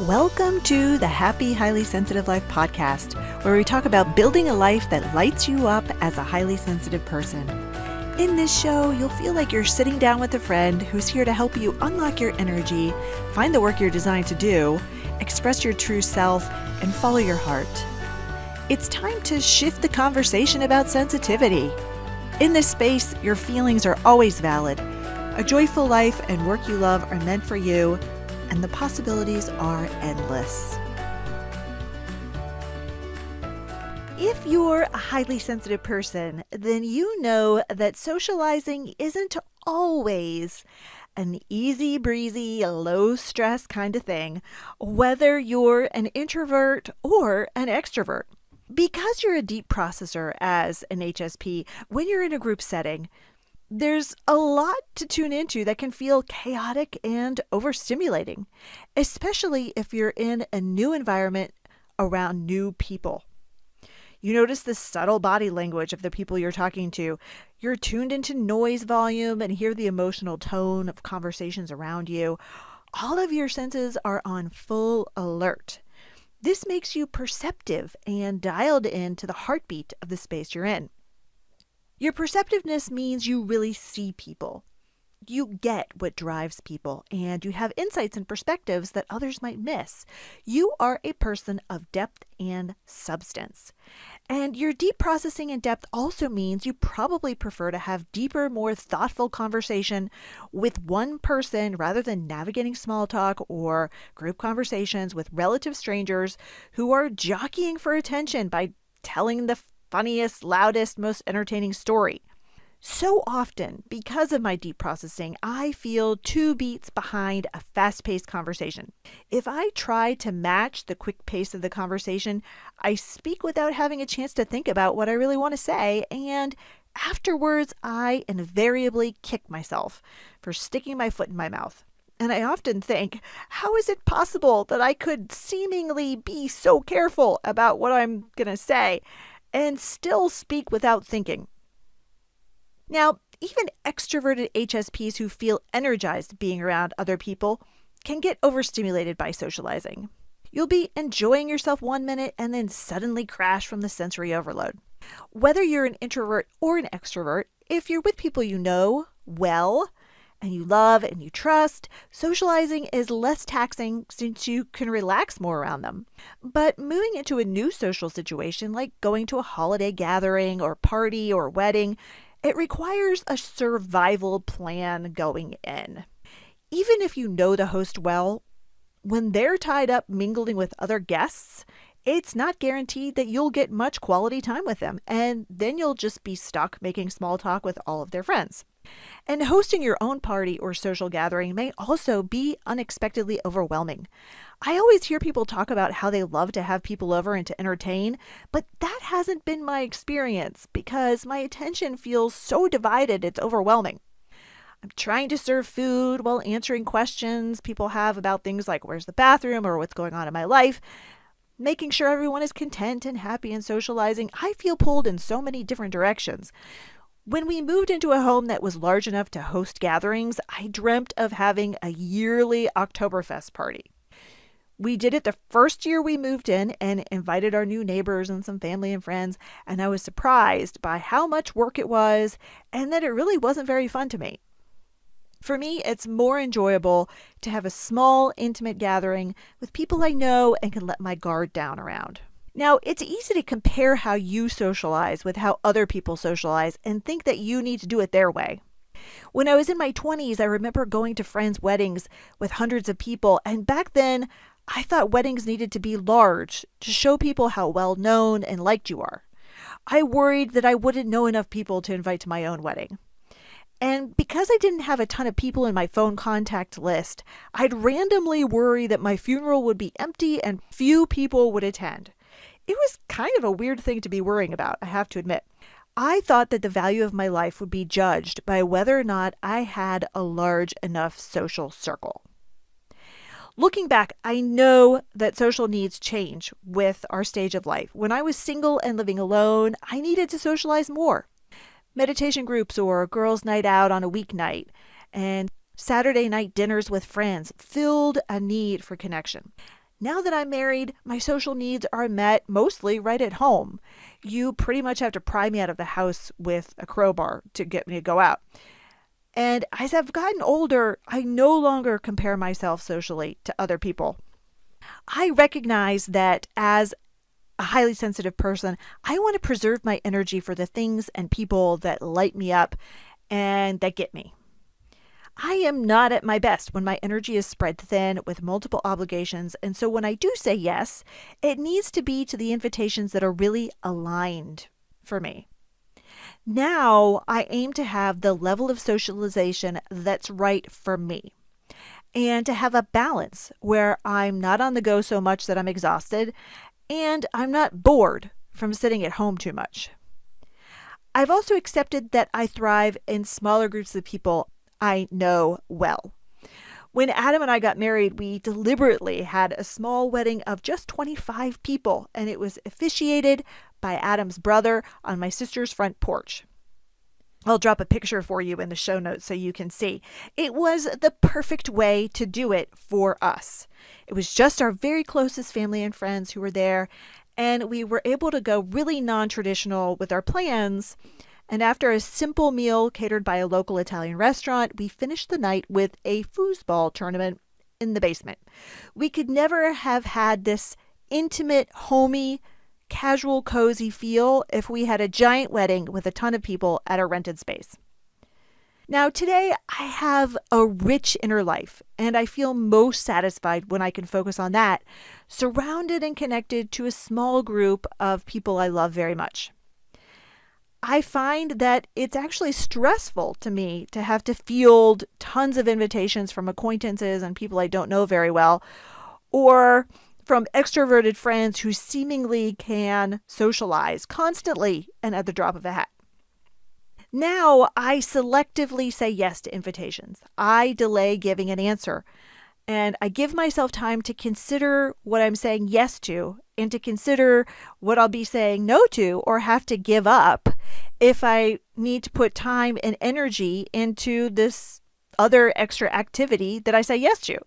Welcome to the Happy, Highly Sensitive Life podcast, where we talk about building a life that lights you up as a highly sensitive person. In this show, you'll feel like you're sitting down with a friend who's here to help you unlock your energy, find the work you're designed to do, express your true self, and follow your heart. It's time to shift the conversation about sensitivity. In this space, your feelings are always valid. A joyful life and work you love are meant for you, and the possibilities are endless. If you're a highly sensitive person, then you know that socializing isn't always an easy-breezy, low-stress kind of thing, whether you're an introvert or an extrovert. Because you're a deep processor as an HSP, when you're in a group setting, there's a lot to tune into that can feel chaotic and overstimulating, especially if you're in a new environment around new people. You notice the subtle body language of the people you're talking to. You're tuned into noise volume and hear the emotional tone of conversations around you. All of your senses are on full alert. This makes you perceptive and dialed in to the heartbeat of the space you're in. Your perceptiveness means you really see people. You get what drives people, and you have insights and perspectives that others might miss. You are a person of depth and substance. And your deep processing and depth also means you probably prefer to have deeper, more thoughtful conversation with one person rather than navigating small talk or group conversations with relative strangers who are jockeying for attention by telling the funniest, loudest, most entertaining story. So often, because of my deep processing, I feel 2 beats behind a fast-paced conversation. If I try to match the quick pace of the conversation, I speak without having a chance to think about what I really want to say, and afterwards, I invariably kick myself for sticking my foot in my mouth. And I often think, how is it possible that I could seemingly be so careful about what I'm going to say and still speak without thinking? Now, even extroverted HSPs who feel energized being around other people can get overstimulated by socializing. You'll be enjoying yourself 1 minute and then suddenly crash from the sensory overload. Whether you're an introvert or an extrovert, if you're with people you know well and you love and you trust, socializing is less taxing since you can relax more around them. But moving into a new social situation, like going to a holiday gathering or party or wedding, it requires a survival plan going in. Even if you know the host well, when they're tied up mingling with other guests, it's not guaranteed that you'll get much quality time with them, and then you'll just be stuck making small talk with all of their friends. And hosting your own party or social gathering may also be unexpectedly overwhelming. I always hear people talk about how they love to have people over and to entertain, but that hasn't been my experience because my attention feels so divided it's overwhelming. I'm trying to serve food while answering questions people have about things like where's the bathroom or what's going on in my life, making sure everyone is content and happy and socializing. I feel pulled in so many different directions. When we moved into a home that was large enough to host gatherings, I dreamt of having a yearly Oktoberfest party. We did it the first year we moved in and invited our new neighbors and some family and friends, and I was surprised by how much work it was and that it really wasn't very fun to me. For me, it's more enjoyable to have a small, intimate gathering with people I know and can let my guard down around. Now, it's easy to compare how you socialize with how other people socialize and think that you need to do it their way. When I was in my 20s, I remember going to friends' weddings with hundreds of people, and back then, I thought weddings needed to be large to show people how well known and liked you are. I worried that I wouldn't know enough people to invite to my own wedding. And because I didn't have a ton of people in my phone contact list, I'd randomly worry that my funeral would be empty and few people would attend. It was kind of a weird thing to be worrying about, I have to admit. I thought that the value of my life would be judged by whether or not I had a large enough social circle. Looking back, I know that social needs change with our stage of life. When I was single and living alone, I needed to socialize more. Meditation groups or a girls' night out on a weeknight and Saturday night dinners with friends filled a need for connection. Now that I'm married, my social needs are met mostly right at home. You pretty much have to pry me out of the house with a crowbar to get me to go out. And as I've gotten older, I no longer compare myself socially to other people. I recognize that as a highly sensitive person, I want to preserve my energy for the things and people that light me up and that get me. I am not at my best when my energy is spread thin with multiple obligations, and so when I do say yes, it needs to be to the invitations that are really aligned for me. Now I aim to have the level of socialization that's right for me, and to have a balance where I'm not on the go so much that I'm exhausted and I'm not bored from sitting at home too much. I've also accepted that I thrive in smaller groups of people I know well. When Adam and I got married, we deliberately had a small wedding of just 25 people, and it was officiated by Adam's brother on my sister's front porch. I'll drop a picture for you in the show notes so you can see. It was the perfect way to do it for us. It was just our very closest family and friends who were there, and we were able to go really non-traditional with our plans. And after a simple meal catered by a local Italian restaurant, we finished the night with a foosball tournament in the basement. We could never have had this intimate, homey, casual, cozy feel if we had a giant wedding with a ton of people at a rented space. Now, today I have a rich inner life, and I feel most satisfied when I can focus on that, surrounded and connected to a small group of people I love very much. I find that it's actually stressful to me to have to field tons of invitations from acquaintances and people I don't know very well, or from extroverted friends who seemingly can socialize constantly and at the drop of a hat. Now I selectively say yes to invitations. I delay giving an answer, and I give myself time to consider what I'm saying yes to and to consider what I'll be saying no to or have to give up if I need to put time and energy into this other extra activity that I say yes to.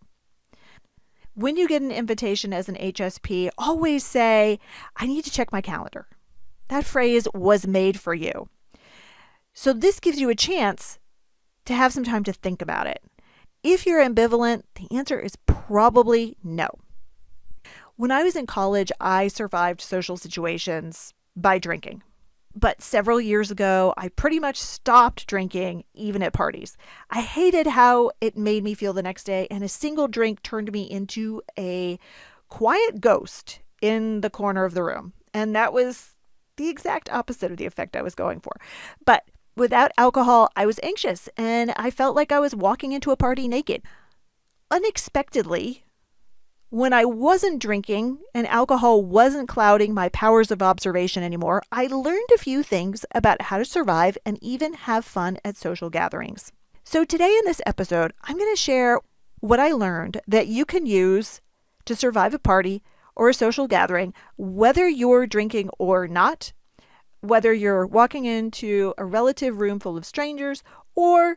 When you get an invitation as an HSP, always say, I need to check my calendar. That phrase was made for you. So this gives you a chance to have some time to think about it. If you're ambivalent, the answer is probably no. When I was in college, I survived social situations by drinking. But several years ago, I pretty much stopped drinking, even at parties. I hated how it made me feel the next day, and a single drink turned me into a quiet ghost in the corner of the room. And that was the exact opposite of the effect I was going for. But without alcohol, I was anxious, and I felt like I was walking into a party naked. Unexpectedly, when I wasn't drinking and alcohol wasn't clouding my powers of observation anymore, I learned a few things about how to survive and even have fun at social gatherings. So today in this episode, I'm going to share what I learned that you can use to survive a party or a social gathering, whether you're drinking or not, whether you're walking into a relative room full of strangers, or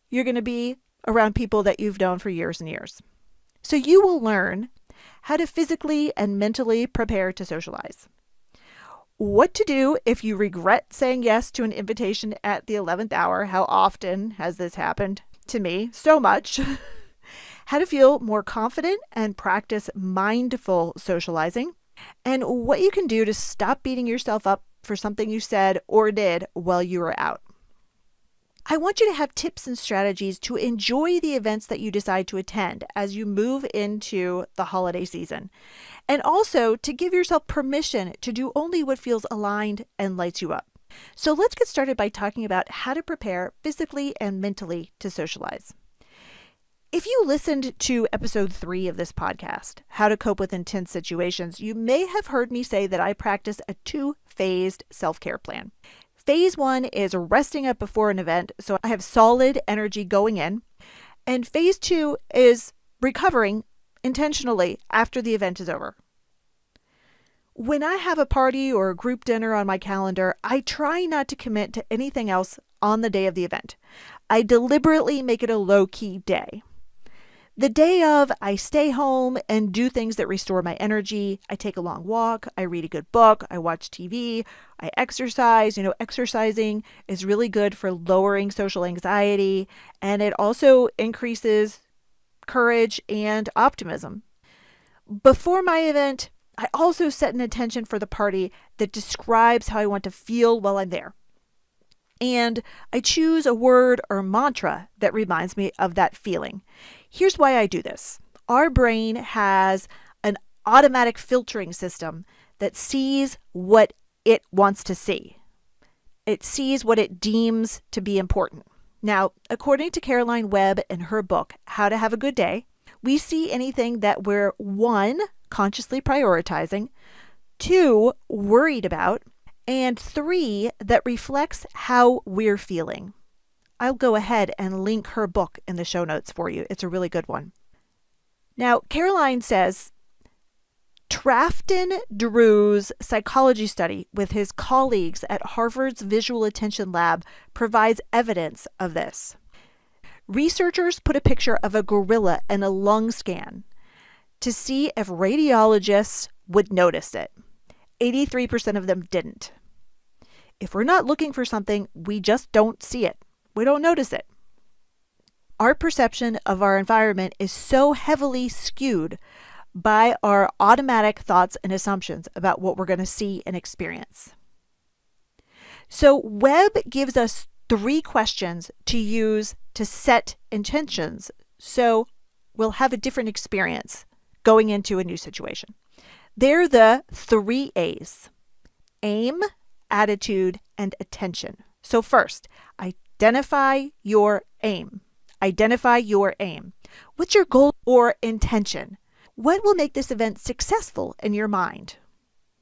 you're going to be around people that you've known for years and years. So you will learn how to physically and mentally prepare to socialize. What to do if you regret saying yes to an invitation at the 11th hour. How often has this happened to me? So much. How to feel more confident and practice mindful socializing. And what you can do to stop beating yourself up for something you said or did while you were out. I want you to have tips and strategies to enjoy the events that you decide to attend as you move into the holiday season, and also to give yourself permission to do only what feels aligned and lights you up. So let's get started by talking about how to prepare physically and mentally to socialize. If you listened to episode 3 of this podcast, How to Cope with Intense Situations, you may have heard me say that I practice a 2-phased self-care plan. Phase 1 is resting up before an event, so I have solid energy going in. And phase 2 is recovering intentionally after the event is over. When I have a party or a group dinner on my calendar, I try not to commit to anything else on the day of the event. I deliberately make it a low-key day. The day of, I stay home and do things that restore my energy. I take a long walk. I read a good book. I watch TV. I exercise. Exercising is really good for lowering social anxiety, and it also increases courage and optimism. Before my event, I also set an intention for the party that describes how I want to feel while I'm there. And I choose a word or mantra that reminds me of that feeling. Here's why I do this. Our brain has an automatic filtering system that sees what it wants to see. It sees what it deems to be important. Now, according to Caroline Webb in her book, How to Have a Good Day, we see anything that we're 1, consciously prioritizing, 2, worried about, and 3, that reflects how we're feeling. I'll go ahead and link her book in the show notes for you. It's a really good one. Now, Caroline says, Trafton Drew's psychology study with his colleagues at Harvard's Visual Attention Lab provides evidence of this. Researchers put a picture of a gorilla and a lung scan to see if radiologists would notice it. 83% of them didn't. If we're not looking for something, we just don't see it. We don't notice it. Our perception of our environment is so heavily skewed by our automatic thoughts and assumptions about what we're going to see and experience. So Webb gives us 3 questions to use to set intentions so we'll have a different experience going into a new situation. They're the 3 A's: aim, attitude, and attention. So first, identify your aim. Identify your aim. What's your goal or intention? What will make this event successful in your mind?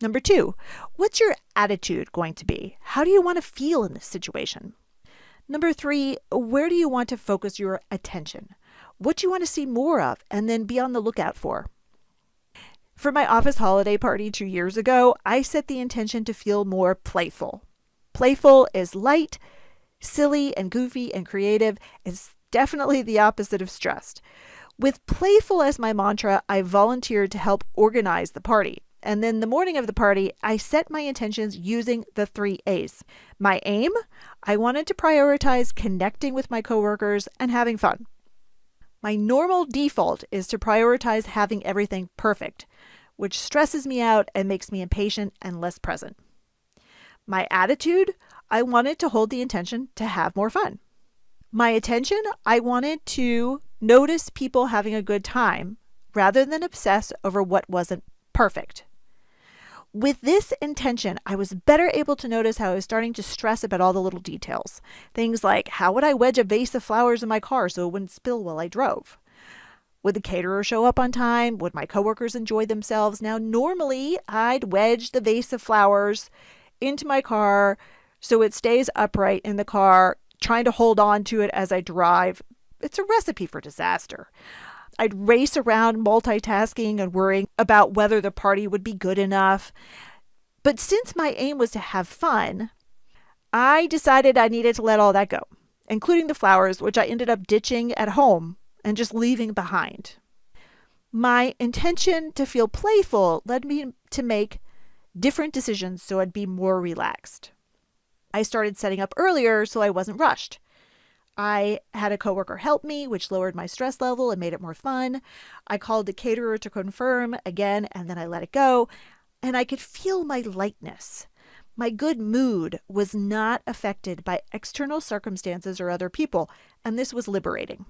Number 2, what's your attitude going to be? How do you want to feel in this situation? Number 3, where do you want to focus your attention? What do you want to see more of and then be on the lookout for? For my office holiday party 2 years ago, I set the intention to feel more playful. Playful is light, silly, and goofy and creative. It's definitely the opposite of stressed. With playful as my mantra, I volunteered to help organize the party. And then the morning of the party, I set my intentions using the 3 A's. My aim, I wanted to prioritize connecting with my coworkers and having fun. My normal default is to prioritize having everything perfect, which stresses me out and makes me impatient and less present. My attitude, I wanted to hold the intention to have more fun. My attention, I wanted to notice people having a good time rather than obsess over what wasn't perfect. With this intention, I was better able to notice how I was starting to stress about all the little details. Things like, how would I wedge a vase of flowers in my car so it wouldn't spill while I drove? Would the caterer show up on time? Would my coworkers enjoy themselves? Now, normally, I'd wedge the vase of flowers into my car so it stays upright in the car, trying to hold on to it as I drive. It's a recipe for disaster. I'd race around multitasking and worrying about whether the party would be good enough. But since my aim was to have fun, I decided I needed to let all that go, including the flowers, which I ended up ditching at home and just leaving behind. My intention to feel playful led me to make different decisions so I'd be more relaxed. I started setting up earlier so I wasn't rushed. I had a coworker help me, which lowered my stress level and made it more fun. I called the caterer to confirm again, and then I let it go. And I could feel my lightness. My good mood was not affected by external circumstances or other people, and this was liberating.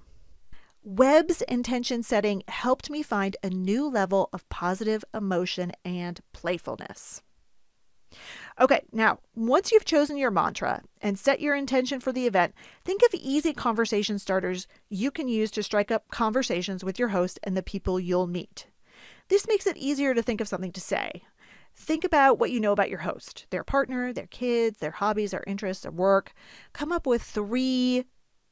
Webb's intention setting helped me find a new level of positive emotion and playfulness. Okay, now, once you've chosen your mantra and set your intention for the event, think of easy conversation starters you can use to strike up conversations with your host and the people you'll meet. This makes it easier to think of something to say. Think about what you know about your host, their partner, their kids, their hobbies, their interests, their work. Come up with 3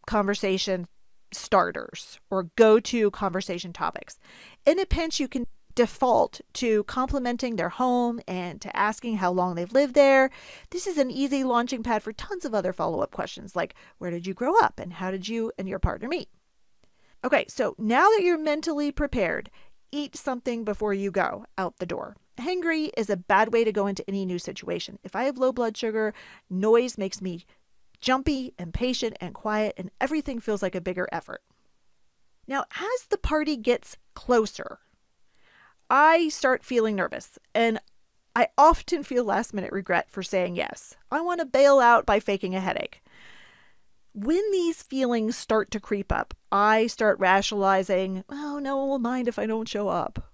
conversation starters or go-to conversation topics. In a pinch, you can default to complimenting their home and to asking how long they've lived there. This is an easy launching pad for tons of other follow-up questions like, where did you grow up and how did you and your partner meet? Okay, so now that you're mentally prepared, eat something before you go out the door. Hangry is a bad way to go into any new situation. If I have low blood sugar, noise makes me jumpy, impatient, and quiet, and everything feels like a bigger effort. Now, as the party gets closer, I start feeling nervous, and I often feel last minute regret for saying yes. I want to bail out by faking a headache. When these feelings start to creep up, I start rationalizing, oh, no one will mind if I don't show up.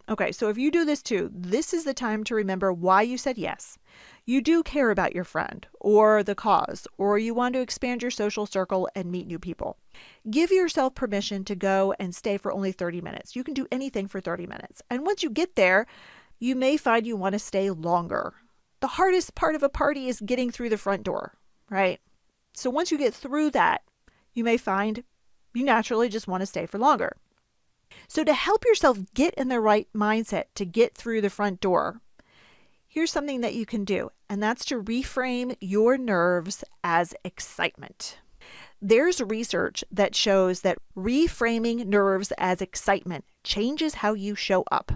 Okay, so if you do this too, this is the time to remember why you said yes. You do care about your friend or the cause, or you want to expand your social circle and meet new people. Give yourself permission to go and stay for only 30 minutes. You can do anything for 30 minutes. And once you get there, you may find you want to stay longer. The hardest part of a party is getting through the front door, right? So once you get through that, you may find you naturally just want to stay for longer. So to help yourself get in the right mindset to get through the front door, here's something that you can do, and that's to reframe your nerves as excitement. There's research that shows that reframing nerves as excitement changes how you show up.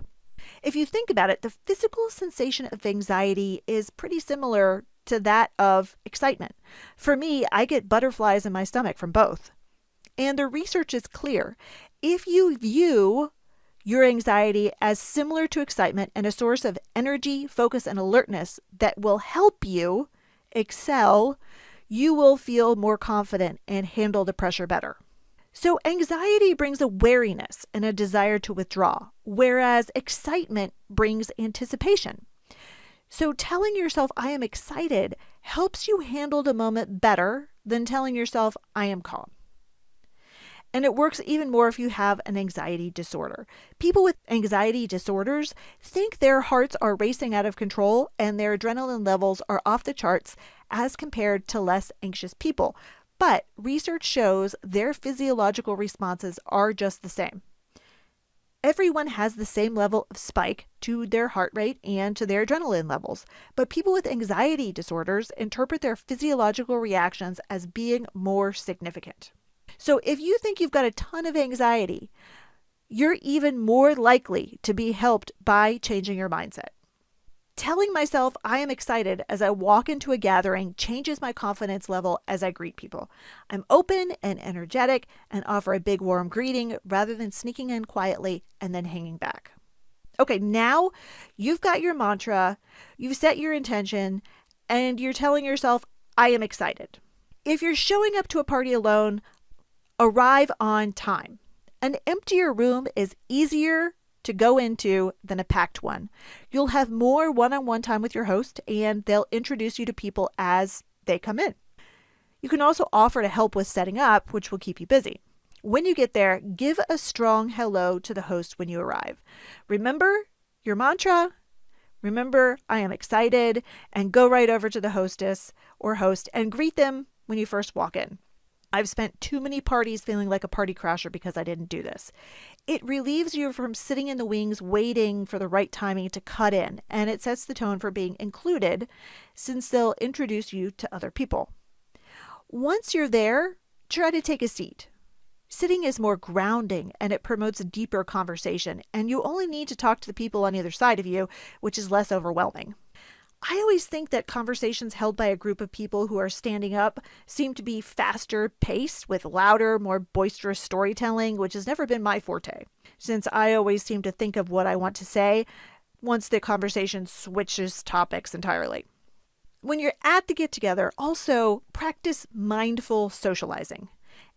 If you think about it, the physical sensation of anxiety is pretty similar to that of excitement. For me, I get butterflies in my stomach from both. And the research is clear. If you view your anxiety as similar to excitement and a source of energy, focus, and alertness that will help you excel, you will feel more confident and handle the pressure better. So anxiety brings a wariness and a desire to withdraw, whereas excitement brings anticipation. So telling yourself, I am excited, helps you handle the moment better than telling yourself, I am calm. And it works even more if you have an anxiety disorder. People with anxiety disorders think their hearts are racing out of control and their adrenaline levels are off the charts as compared to less anxious people. But research shows their physiological responses are just the same. Everyone has the same level of spike to their heart rate and to their adrenaline levels, but people with anxiety disorders interpret their physiological reactions as being more significant. So if you think you've got a ton of anxiety, you're even more likely to be helped by changing your mindset. Telling myself I am excited as I walk into a gathering changes my confidence level as I greet people. I'm open and energetic and offer a big warm greeting rather than sneaking in quietly and then hanging back. Okay, now you've got your mantra, you've set your intention, and you're telling yourself, I am excited. If you're showing up to a party alone, arrive on time. An emptier room is easier to go into than a packed one. You'll have more one-on-one time with your host, and they'll introduce you to people as they come in. You can also offer to help with setting up, which will keep you busy. When you get there, give a strong hello to the host when you arrive. Remember your mantra, remember I am excited, and go right over to the hostess or host and greet them when you first walk in. I've spent too many parties feeling like a party crasher because I didn't do this. It relieves you from sitting in the wings waiting for the right timing to cut in, and it sets the tone for being included since they'll introduce you to other people. Once you're there, try to take a seat. Sitting is more grounding and it promotes a deeper conversation, and you only need to talk to the people on either side of you, which is less overwhelming. I always think that conversations held by a group of people who are standing up seem to be faster paced with louder, more boisterous storytelling, which has never been my forte, since I always seem to think of what I want to say once the conversation switches topics entirely. When you're at the get-together, also practice mindful socializing.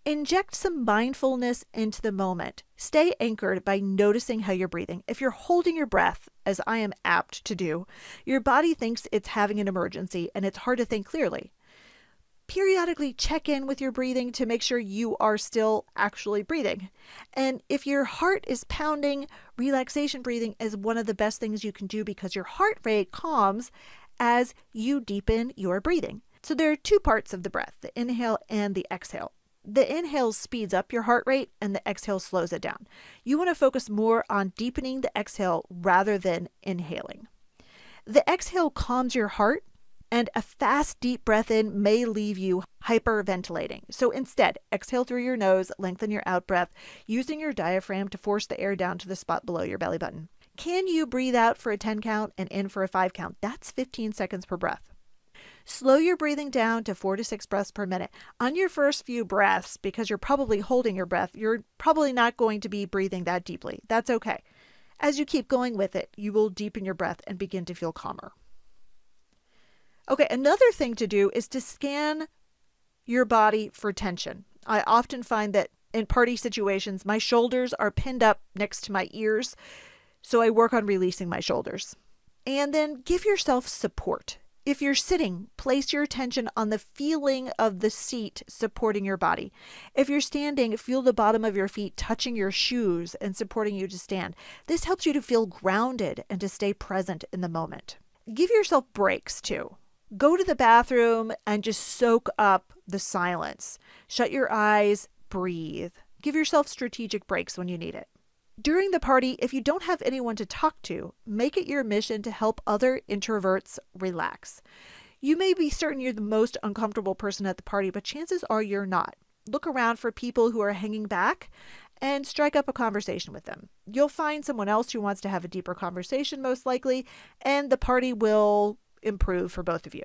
Inject some mindfulness into the moment. Stay anchored by noticing how you're breathing. If you're holding your breath, as I am apt to do, your body thinks it's having an emergency and it's hard to think clearly. Periodically check in with your breathing to make sure you are still actually breathing. And if your heart is pounding, relaxation breathing is one of the best things you can do because your heart rate calms as you deepen your breathing. So there are two parts of the breath, the inhale and the exhale. The inhale speeds up your heart rate and the exhale slows it down. You want to focus more on deepening the exhale rather than inhaling. The exhale calms your heart And a fast, deep breath in may leave you hyperventilating. So instead, exhale through your nose, lengthen your out breath, using your diaphragm to force the air down to the spot below your belly button. Can you breathe out for a 10 count and in for a 5 count? That's 15 seconds per breath. Slow your breathing down to 4 to 6 breaths per minute. On your first few breaths, because you're probably holding your breath, you're probably not going to be breathing that deeply. That's okay. As you keep going with it, you will deepen your breath and begin to feel calmer. Okay, another thing to do is to scan your body for tension. I often find that in party situations, my shoulders are pinned up next to my ears, so I work on releasing my shoulders. And then give yourself support. If you're sitting, place your attention on the feeling of the seat supporting your body. If you're standing, feel the bottom of your feet touching your shoes and supporting you to stand. This helps you to feel grounded and to stay present in the moment. Give yourself breaks too. Go to the bathroom and just soak up the silence. Shut your eyes, breathe. Give yourself strategic breaks when you need it. During the party, if you don't have anyone to talk to, make it your mission to help other introverts relax. You may be certain you're the most uncomfortable person at the party, but chances are you're not. Look around for people who are hanging back and strike up a conversation with them. You'll find someone else who wants to have a deeper conversation, most likely, and the party will improve for both of you.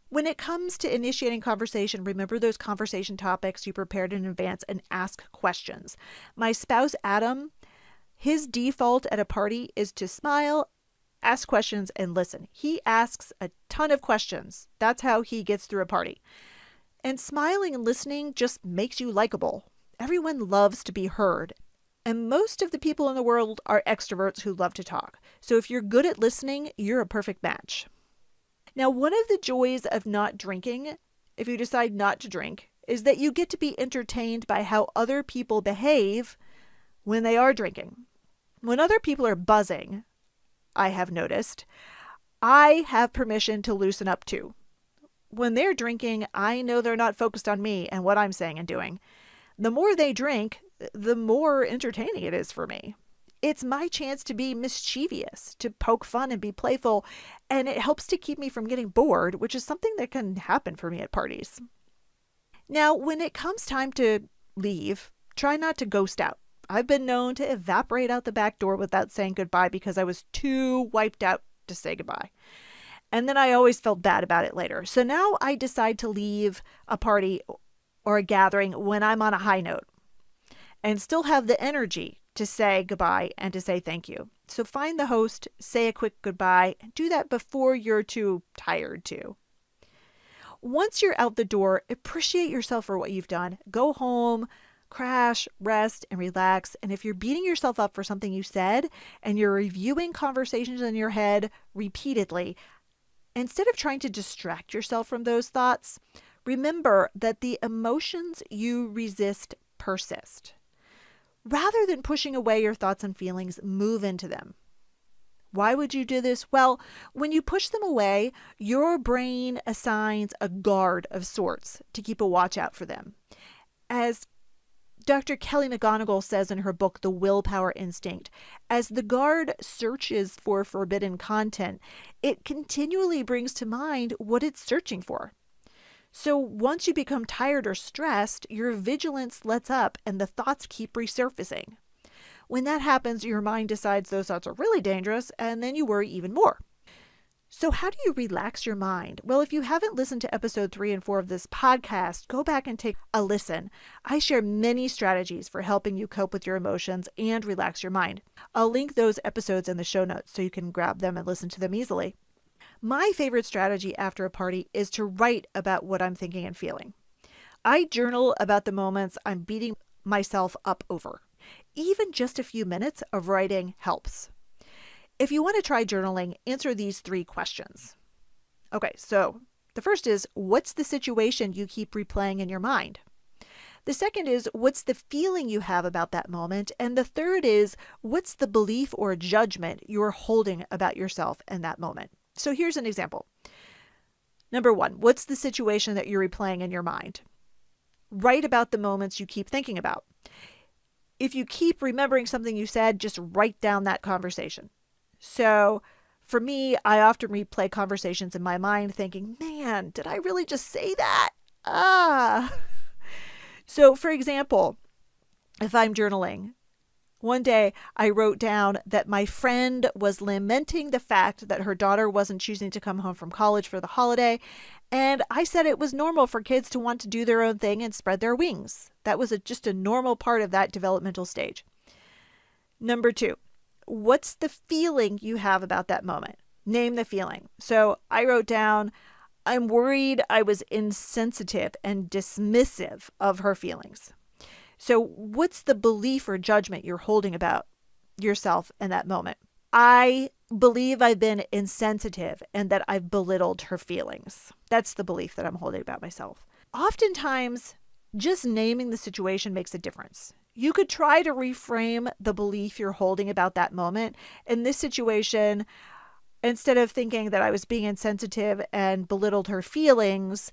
When it comes to initiating conversation, remember those conversation topics you prepared in advance and ask questions. My spouse, Adam, his default at a party is to smile, ask questions, and listen. He asks a ton of questions. That's how he gets through a party. And smiling and listening just makes you likable. Everyone loves to be heard. And most of the people in the world are extroverts who love to talk. So if you're good at listening, you're a perfect match. Now, one of the joys of not drinking, if you decide not to drink, is that you get to be entertained by how other people behave when they are drinking. When other people are buzzing, I have noticed, I have permission to loosen up too. When they're drinking, I know they're not focused on me and what I'm saying and doing. The more they drink, the more entertaining it is for me. It's my chance to be mischievous, to poke fun and be playful, and it helps to keep me from getting bored, which is something that can happen for me at parties. Now, when it comes time to leave, try not to ghost out. I've been known to evaporate out the back door without saying goodbye because I was too wiped out to say goodbye. And then I always felt bad about it later. So now I decide to leave a party or a gathering when I'm on a high note and still have the energy to say goodbye and to say thank you. So find the host, say a quick goodbye, and do that before you're too tired to. Once you're out the door, appreciate yourself for what you've done. Go home, crash, rest, and relax. And if you're beating yourself up for something you said and you're reviewing conversations in your head repeatedly, instead of trying to distract yourself from those thoughts, remember that the emotions you resist persist. Rather than pushing away your thoughts and feelings, move into them. Why would you do this? Well, when you push them away, your brain assigns a guard of sorts to keep a watch out for them. As Dr. Kelly McGonigal says in her book, The Willpower Instinct, as the guard searches for forbidden content, it continually brings to mind what it's searching for. So once you become tired or stressed, your vigilance lets up and the thoughts keep resurfacing. When that happens, your mind decides those thoughts are really dangerous, and then you worry even more. So how do you relax your mind? Well, if you haven't listened to episode 3 and 4 of this podcast, go back and take a listen. I share many strategies for helping you cope with your emotions and relax your mind. I'll link those episodes in the show notes so you can grab them and listen to them easily. My favorite strategy after a party is to write about what I'm thinking and feeling. I journal about the moments I'm beating myself up over. Even just a few minutes of writing helps. If you want to try journaling, answer these 3 questions. Okay, so the first is, what's the situation you keep replaying in your mind? The second is, what's the feeling you have about that moment? And the third is, what's the belief or judgment you're holding about yourself in that moment? So here's an example. Number 1, what's the situation that you're replaying in your mind? Write about the moments you keep thinking about. If you keep remembering something you said, just write down that conversation. So For me, I often replay conversations in my mind thinking, man, did I really just say that? Ah. So, for example, if I'm journaling, one day I wrote down that my friend was lamenting the fact that her daughter wasn't choosing to come home from college for the holiday, and I said it was normal for kids to want to do their own thing and spread their wings. That was just a normal part of that developmental stage. Number 2, what's the feeling you have about that moment? Name the feeling. So I wrote down, I'm worried I was insensitive and dismissive of her feelings. So what's the belief or judgment you're holding about yourself in that moment? I believe I've been insensitive and that I've belittled her feelings. That's the belief that I'm holding about myself. Oftentimes, just naming the situation makes a difference. You could try to reframe the belief you're holding about that moment. In this situation, instead of thinking that I was being insensitive and belittled her feelings,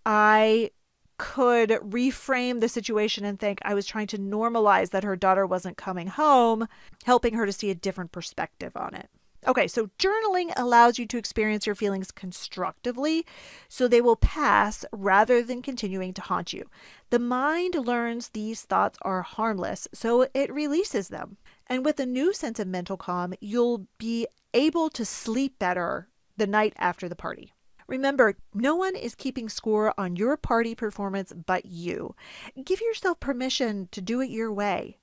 I could reframe the situation and think I was trying to normalize that her daughter wasn't coming home, helping her to see a different perspective on it. Okay, so journaling allows you to experience your feelings constructively, so they will pass rather than continuing to haunt you. The mind learns these thoughts are harmless, so it releases them. And with a new sense of mental calm, you'll be able to sleep better the night after the party. Remember, no one is keeping score on your party performance but you. Give yourself permission to do it your way.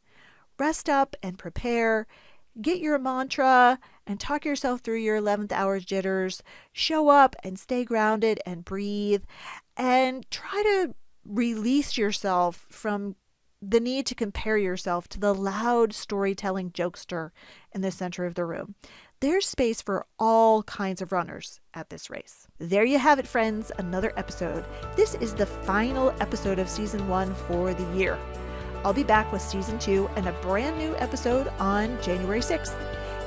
Rest up and prepare. Get your mantra and talk yourself through your 11th hour jitters. Show up and stay grounded and breathe. And try to release yourself from the need to compare yourself to the loud storytelling jokester in the center of the room. There's space for all kinds of runners at this race. There you have it, friends, another episode. This is the final episode of season 1 for the year. I'll be back with season 2 and a brand new episode on January 6th.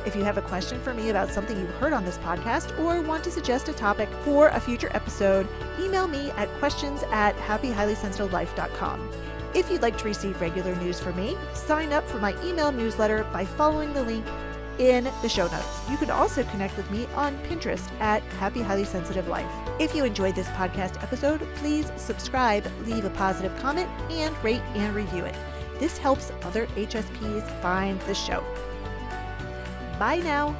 If you have a question for me about something you heard on this podcast or want to suggest a topic for a future episode, email me at questions@happyhighlysensitivelife.com. If you'd like to receive regular news from me, sign up for my email newsletter by following the link in the show notes. You can also connect with me on Pinterest at Happy Highly Sensitive Life. If you enjoyed this podcast episode, please subscribe, leave a positive comment, and rate and review it. This helps other HSPs find the show. Bye now.